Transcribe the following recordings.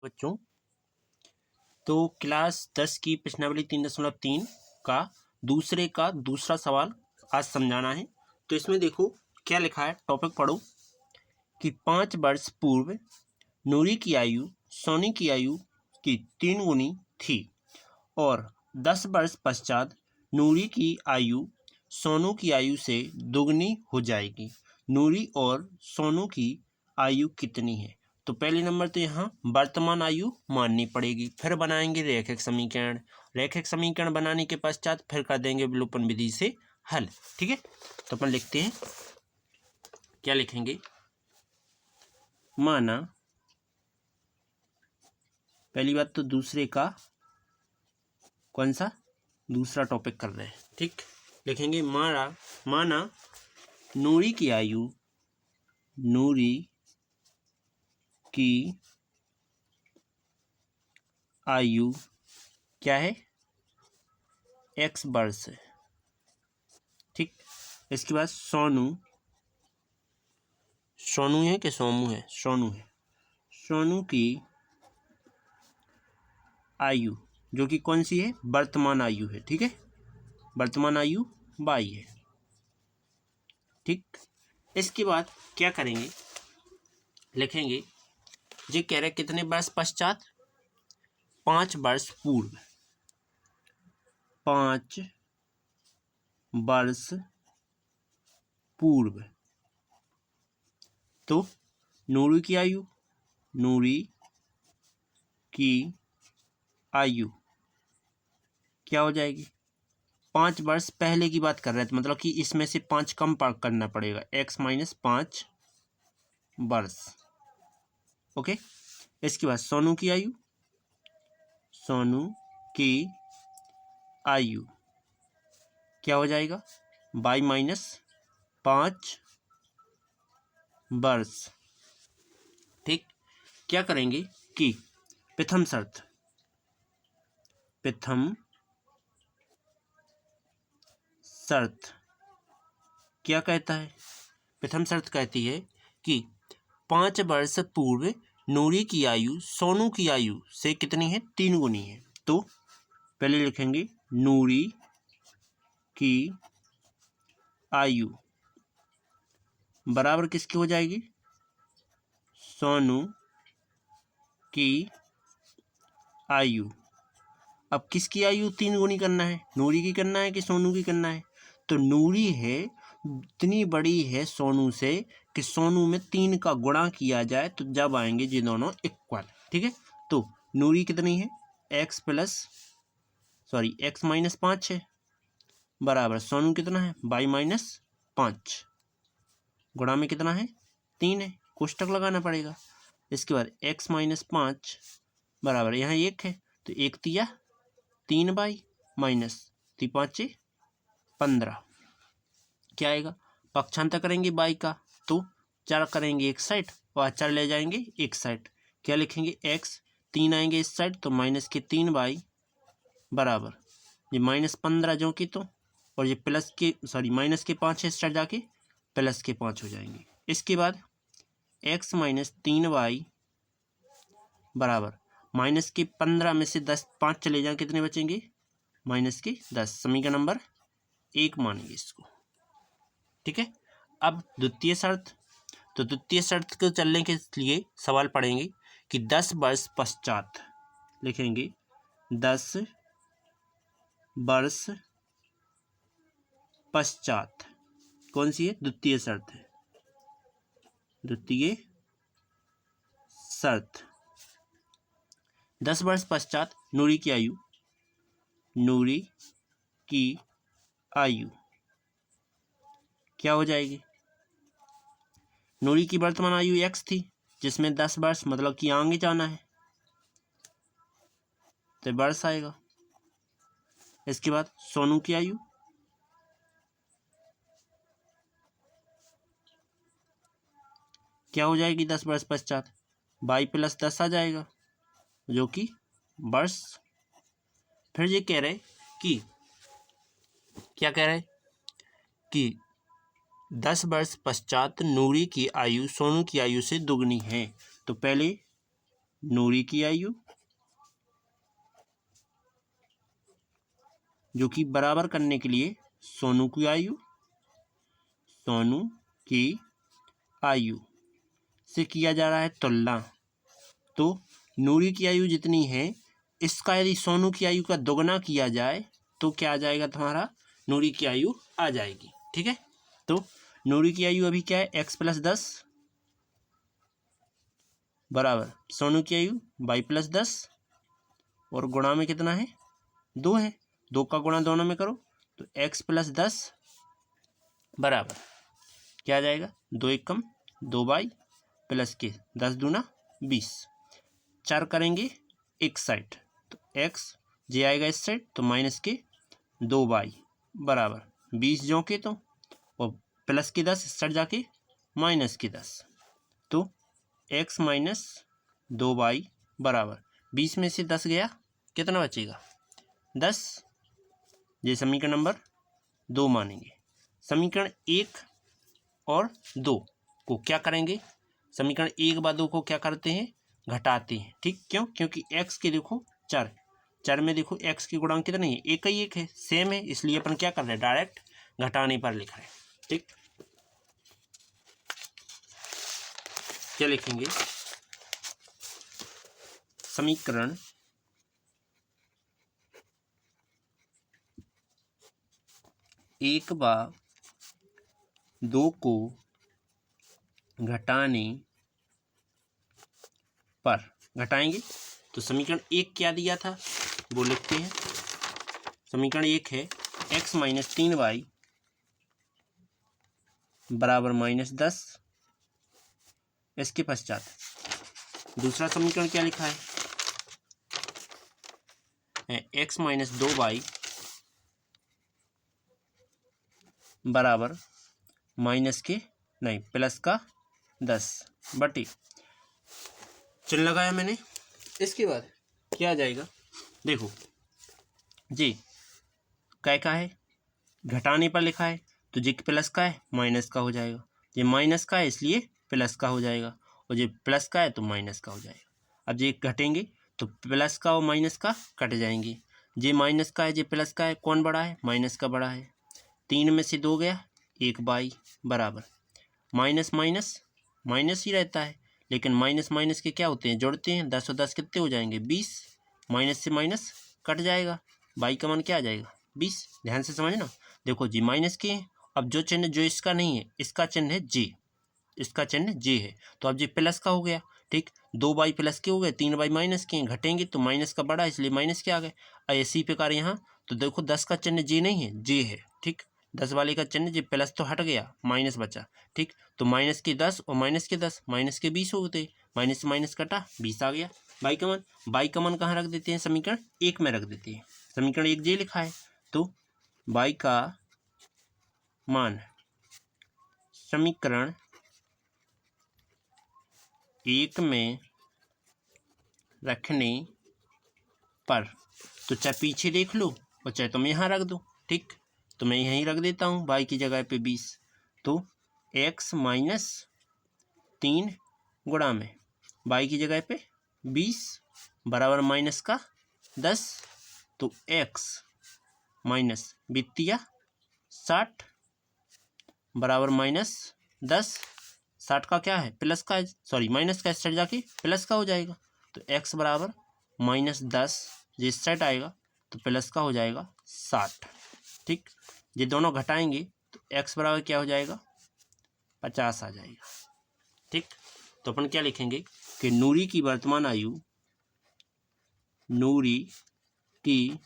बच्चों, तो क्लास 10 की प्रश्नावली 3.3 का दूसरा सवाल आज समझाना है। तो इसमें देखो क्या लिखा है, टॉपिक पढ़ो कि 5 वर्ष पूर्व नूरी की आयु सोनी की आयु की 3 गुनी थी और 10 वर्ष पश्चात नूरी की आयु सोनू की आयु से दुगनी हो जाएगी। नूरी और सोनू की आयु कितनी है? तो पहले नंबर तो यहाँ वर्तमान आयु माननी पड़ेगी, फिर बनाएंगे रैखिक समीकरण। रैखिक समीकरण बनाने के पश्चात फिर कर देंगे विलोपन विधि से हल। ठीक है, तो अपन लिखते हैं, क्या लिखेंगे, माना पहली बात तो दूसरे का कौन सा दूसरा टॉपिक कर रहे हैं। ठीक, लिखेंगे माना नूरी की आयु क्या है, x वर्ष है। ठीक, इसके बाद सोनू है कि सोमू है, सोनू है। सोनू की आयु जो कि कौन सी है, वर्तमान आयु है। ठीक है, वर्तमान आयु 22 है। ठीक, इसके बाद क्या करेंगे, लिखेंगे ये कह रहे कितने वर्ष पश्चात, 5 वर्ष पूर्व। 5 वर्ष पूर्व। तो नूरी की आयु क्या हो जाएगी, 5 वर्ष पहले की बात कर रहे थे, मतलब कि इसमें से 5 कम करना पड़ेगा, x माइनस 5 वर्ष। ओके, इसके बाद सोनू की आयु क्या हो जाएगा, 22 माइनस 5 वर्ष। ठीक, क्या करेंगे कि प्रथम शर्त क्या कहता है, प्रथम शर्त कहती है कि 5 वर्ष पूर्व नूरी की आयु सोनू की आयु से कितनी है, 3 गुनी है। तो पहले लिखेंगे नूरी की आयु बराबर किसकी हो जाएगी, सोनू की आयु। अब किसकी आयु 3 गुनी करना है, नूरी की करना है कि सोनू की करना है? तो नूरी है इतनी बड़ी है सोनू से कि सोनू में 3 का गुणा किया जाए तो जब आएंगे ये दोनों इक्वल। ठीक है, तो नूरी कितनी है, x माइनस 5 है, बराबर सोनू कितना है, 22 माइनस 5, गुणा में कितना है, 3 है, कोष्टक लगाना पड़ेगा। इसके बाद x माइनस 5 बराबर यहाँ 1 है, तो 1 तिया 3 बाई माइनस 3 5 15, क्या आएगा, पक्षांतर करेंगे बाई का तो 4 करेंगे एक साइड और 4 ले जाएंगे एक साइड, क्या लिखेंगे, x 3 आएंगे इस साइड तो माइनस के 3 बाई बराबर ये माइनस 15 जो कि तो, और ये प्लस के माइनस के 5 है, इस साइड जाके प्लस के 5 हो जाएंगे। इसके बाद x माइनस 3 बाई बराबर माइनस के 15 में से 5 चले जाए कितने बचेंगे, माइनस के 10, समीकरण नंबर 1 मानेंगे इसको। ठीक है, अब द्वितीय शर्त, तो द्वितीय शर्त को चलने के लिए सवाल पढ़ेंगे कि 10 वर्ष पश्चात, लिखेंगे 10 वर्ष पश्चात, कौन सी है, द्वितीय शर्त है, द्वितीय शर्त। 10 वर्ष पश्चात नूरी की आयु क्या हो जाएगी, नूरी की वर्तमान आयु x थी जिसमें 10 वर्ष मतलब कि आगे जाना है तो वर्ष आएगा। इसके बाद सोनू की आयु क्या हो जाएगी, 10 वर्ष पश्चात 22 प्लस 10 आ जाएगा जो कि वर्ष। फिर ये कह रहे कि क्या कह रहे कि 10 वर्ष पश्चात नूरी की आयु सोनू की आयु से दुगनी है। तो पहले नूरी की आयु, जो कि बराबर करने के लिए सोनू की आयु, सोनू की आयु से किया जा रहा है तुलना। तो नूरी की आयु जितनी है, इसका यदि सोनू की आयु का दोगुना किया जाए तो क्या आ जाएगा, तुम्हारा नूरी की आयु आ जाएगी। ठीक है, तो नूरी की आयु अभी क्या है, x+10 बराबर सोनू की आयु y+10 और गुणा में कितना है, 2 है। 2 का गुणा दोनों में करो तो x+10 बराबर क्या आ जाएगा, 2 एकम 2y प्लस के 10 दूना 20। 4 करेंगे एक साइड तो x जे आएगा इस साइड तो माइनस के 2y बराबर 20 जो के तो और प्लस के 10 इस साइड जाके माइनस के 10 तो x माइनस 2y बराबर 20 में से 10 गया, कितना बचेगा 10। ये समीकरण नंबर 2 मानेंगे। समीकरण 1 और 2 को क्या करेंगे, समीकरण 1 व 2 को क्या करते हैं, घटाते हैं। ठीक, क्यों, क्योंकि x के देखो 4 में देखो x की गुणांक कितने हैं, एक ही एक है, सेम है, इसलिए अपन क्या कर रहे हैं, डायरेक्ट घटाने पर लिख रहे हैं। ठीक, क्या लिखेंगे, समीकरण 1 व 2 को घटाने पर, घटाएंगे तो समीकरण 1 क्या दिया था वो लिखते हैं। समीकरण 1 है x माइनस 3y बराबर -10। इसके पश्चात दूसरा समीकरण क्या लिखा है, x माइनस 2y बराबर प्लस का 10 बटे, चिन्ह लगाया मैंने। इसके बाद क्या आ जाएगा, देखो जी क्या है, घटाने पर लिखा है तो जी प्लस का है माइनस का हो जाएगा, ये माइनस का है इसलिए प्लस का हो जाएगा, और ये प्लस का है तो माइनस का हो जाएगा। अब ये घटेंगे तो प्लस का और माइनस का कट जाएंगे, ये माइनस का है ये प्लस का है, कौन बड़ा है, माइनस का बड़ा है। 3 में से 2 गया, 1y बराबर माइनस माइनस माइनस ही रहता है, लेकिन माइनस माइनस के क्या होते हैं, जोड़ते हैं। 10 और 10 कितने हो जाएंगे, 20। माइनस से माइनस कट जाएगा, y का मान क्या आ जाएगा, 20। ध्यान से समझना, देखो जी माइनस के हैं, अब जो चिन्ह जो इसका नहीं है, इसका चिन्ह है जे, इसका चिन्ह जे है, तो अब जे प्लस का हो गया। ठीक, 2y प्लस के हो गए, 3y माइनस के हैं, घटेंगे तो माइनस का बड़ा इसलिए माइनस के आ गए। इसी प्रकार यहाँ तो देखो 10 का चिन्ह जे नहीं है, जे है। ठीक, 10 वाले का चिन्ह जे प्लस तो हट गया, माइनस बचा। ठीक, तो माइनस के 10 और माइनस के 10 माइनस के 20 हो गए, माइनस से माइनस कटा 20 आ गया। बाई का मान कहाँ रख देते हैं, समीकरण 1 में रख देते हैं। समीकरण 1 जे लिखा है तो बाई का मान समीकरण 1 में रखने पर, तो चाहे पीछे देख लो और चाहे तुम यहाँ रख दो। ठीक, तो मैं यहीं रख देता हूँ बाई की जगह पे 20, तो x माइनस 3 गुणा में बाई की जगह पे 20 बराबर माइनस का 10, तो x माइनस वित्तीय 60 बराबर -10। 60 का क्या है, प्लस का, सॉरी माइनस का, इस साइड जाके प्लस का हो जाएगा, तो x बराबर -10 जिस साइड आएगा तो प्लस का हो जाएगा 60। ठीक, ये दोनों घटाएंगे तो x बराबर क्या हो जाएगा, 50 आ जाएगा। ठीक, तो अपन क्या लिखेंगे कि नूरी की वर्तमान आयु, नूरी की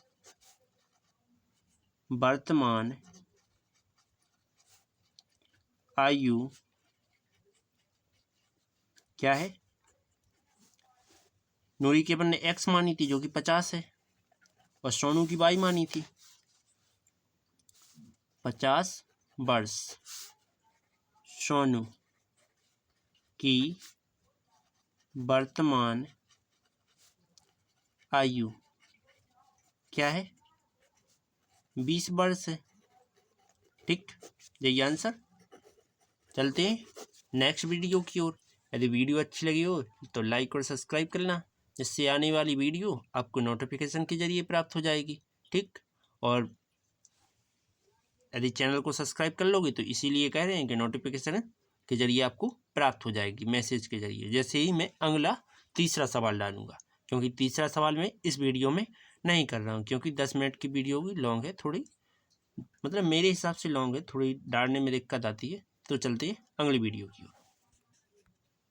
वर्तमान आयु क्या है, नूरी की अपन ने x मानी थी जो कि 50 है, और सोनू की y मानी थी 50 वर्ष। सोनू की वर्तमान आयु क्या है, 20 वर्ष है। ठीक, यही आंसर। चलते हैं नेक्स्ट वीडियो की ओर। यदि वीडियो अच्छी लगी हो तो लाइक और सब्सक्राइब करना, जिससे आने वाली वीडियो आपको नोटिफिकेशन के जरिए प्राप्त हो जाएगी। ठीक, और यदि चैनल को सब्सक्राइब कर लोगे तो इसीलिए कह रहे हैं कि नोटिफिकेशन के जरिए आपको प्राप्त हो जाएगी, मैसेज के जरिए, जैसे ही मैं अगला तीसरा सवाल डालूंगा। क्योंकि तीसरा सवाल मैं इस वीडियो में नहीं कर रहा हूँ, क्योंकि 10 मिनट की वीडियो भी लॉन्ग है थोड़ी, मतलब मेरे हिसाब से लॉन्ग है, थोड़ी डालने में दिक्कत आती है। तो चलते हैं अगली वीडियो की ओर।